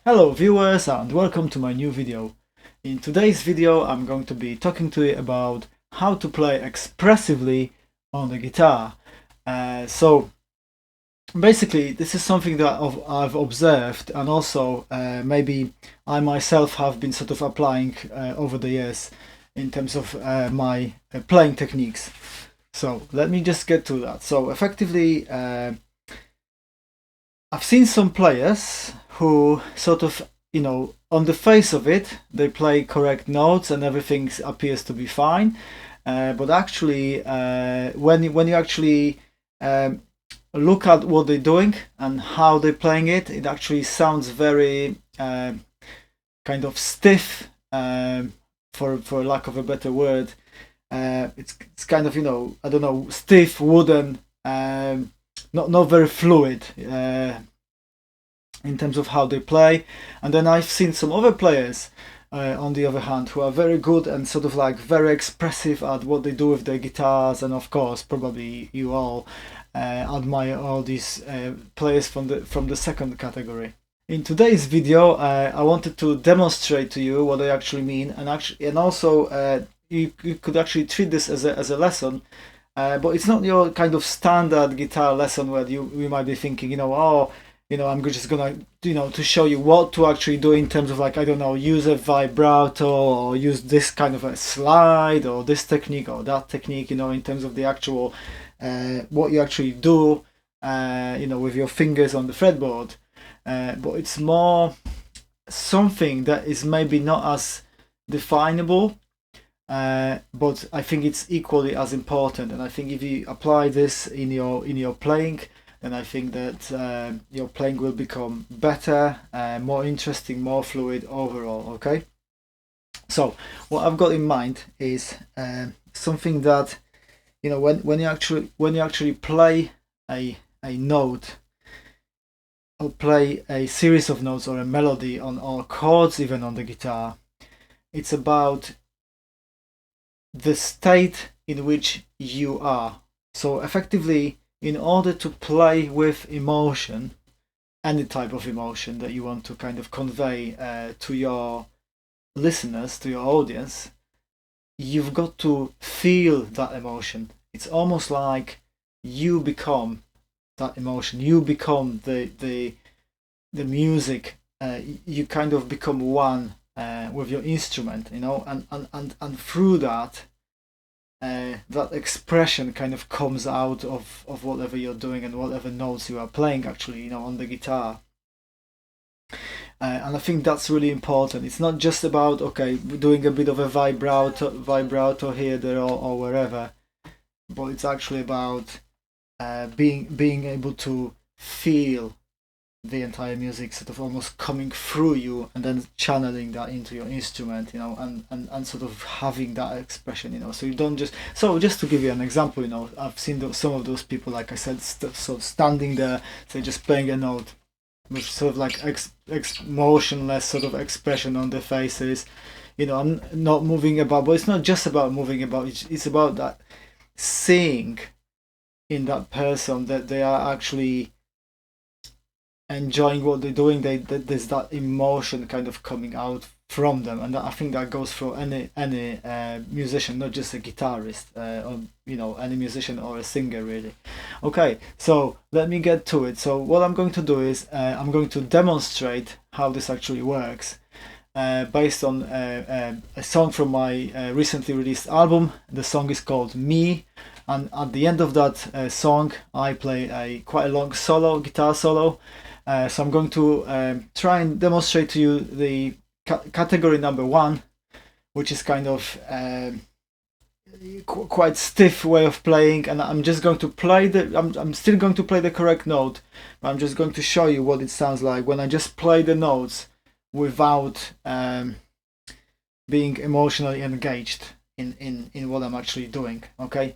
Hello viewers and welcome to my new video. In today's video I'm going to be talking to you about how to play expressively on the guitar. So basically this is something that I've observed, and also maybe I myself have been sort of applying over the years in terms of my playing techniques. So let me just get to that. So effectively I've seen some players who sort of, on the face of it, they play correct notes and everything appears to be fine. But actually, when you actually look at what they're doing and how they're playing it, it actually sounds very kind of stiff, for lack of a better word. It's kind of, I don't know, stiff, wooden, not very fluid in terms of how they play. And then I've seen some other players on the other hand who are very good and sort of like very expressive at what they do with their guitars. And of course probably you all admire all these players from the second category. In today's video I wanted to demonstrate to you what I actually mean, and also you could actually treat this as a lesson. But it's not your kind of standard guitar lesson where you might be thinking, I'm just gonna, to show you what to actually do in terms of, like, I don't know, use a vibrato or use this kind of a slide or this technique or that technique, in terms of the actual, what you actually do, with your fingers on the fretboard. But it's more something that is maybe not as definable, but I think it's equally as important. And I think if you apply this in your playing, then I think that your playing will become better, more interesting, more fluid overall. Okay. So what I've got in mind is something that, when you actually play a note, or play a series of notes or a melody or chords even on the guitar, it's about the state in which you are. So effectively, in order to play with emotion, any type of emotion that you want to kind of convey to your listeners, to your audience, you've got to feel that emotion. It's almost like you become that emotion. You become the music. You kind of become one with your instrument, and through that, that expression kind of comes out of whatever you're doing and whatever notes you are playing actually, on the guitar. And I think that's really important. It's not just about, doing a bit of a vibrato here, there, or wherever, but it's actually about being able to feel the entire music sort of almost coming through you, and then channeling that into your instrument, and sort of having that expression, so you don't just to give you an example, I've seen some of those people, like I said, sort of standing there, say, just playing a note with sort of like motionless sort of expression on their faces, I'm not moving about. But it's not just about moving about, it's about that seeing in that person that they are actually enjoying what they're doing. There's that emotion kind of coming out from them, and I think that goes for any musician, not just a guitarist, or any musician or a singer, really. Okay, so let me get to it. So what I'm going to do is I'm going to demonstrate how this actually works, based on a song from my recently released album. The song is called Me, and at the end of that song I play quite a long guitar solo. So I'm going to try and demonstrate to you the category number one, which is kind of quite stiff way of playing, and I'm just going to play I'm still going to play the correct note, but I'm just going to show you what it sounds like when I just play the notes without being emotionally engaged in what I'm actually doing. Okay,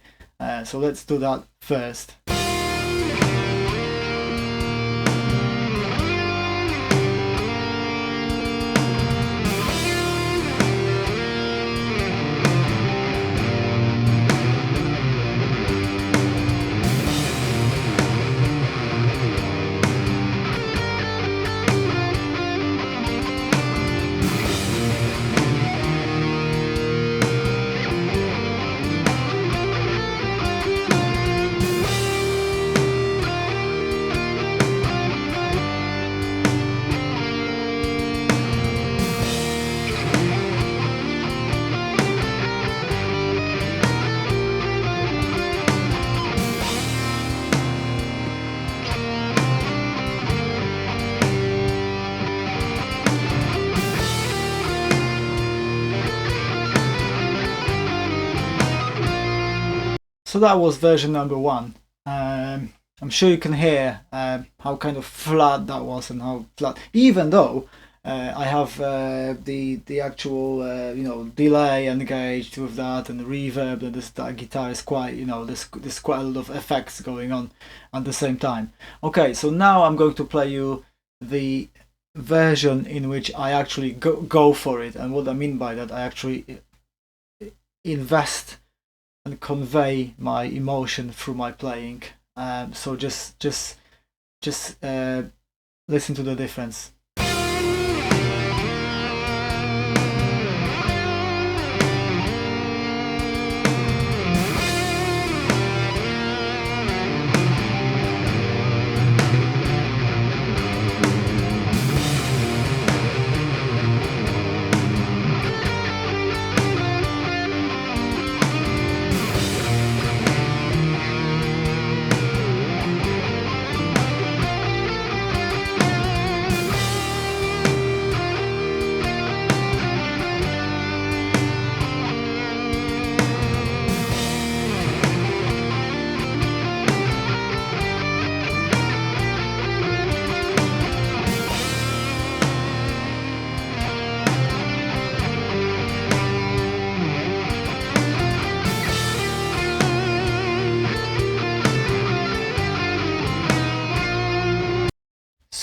so let's do that first. So that was version number 1. I'm sure you can hear how kind of flat that was, and how flat, even though I have the actual delay engaged with that, and the reverb, and that guitar is quite, there's quite a lot of effects going on at the same time. Okay, so now I'm going to play you the version in which I actually go for it. And what I mean by that, I actually invest and convey my emotion through my playing. So just listen to the difference.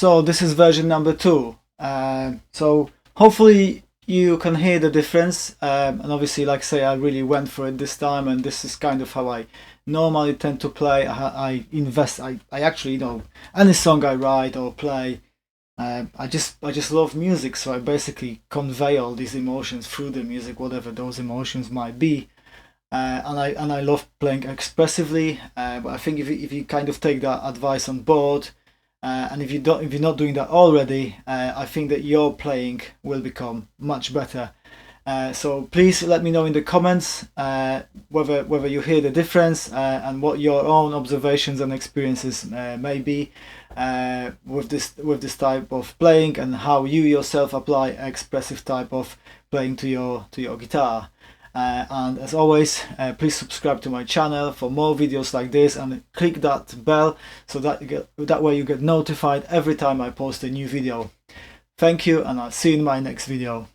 So this is version number 2. So hopefully you can hear the difference. And obviously, like I say, I really went for it this time, and this is kind of how I normally tend to play. I invest. I actually, any song I write or play, I just love music. So I basically convey all these emotions through the music, whatever those emotions might be. And I love playing expressively. But I think if you kind of take that advice on board, and if you're not doing that already, I think that your playing will become much better. So please let me know in the comments whether you hear the difference, and what your own observations and experiences may be with this type of playing, and how you yourself apply expressive type of playing to your guitar. And as always, please subscribe to my channel for more videos like this, and click that bell so that way you get notified every time I post a new video. Thank you, and I'll see you in my next video.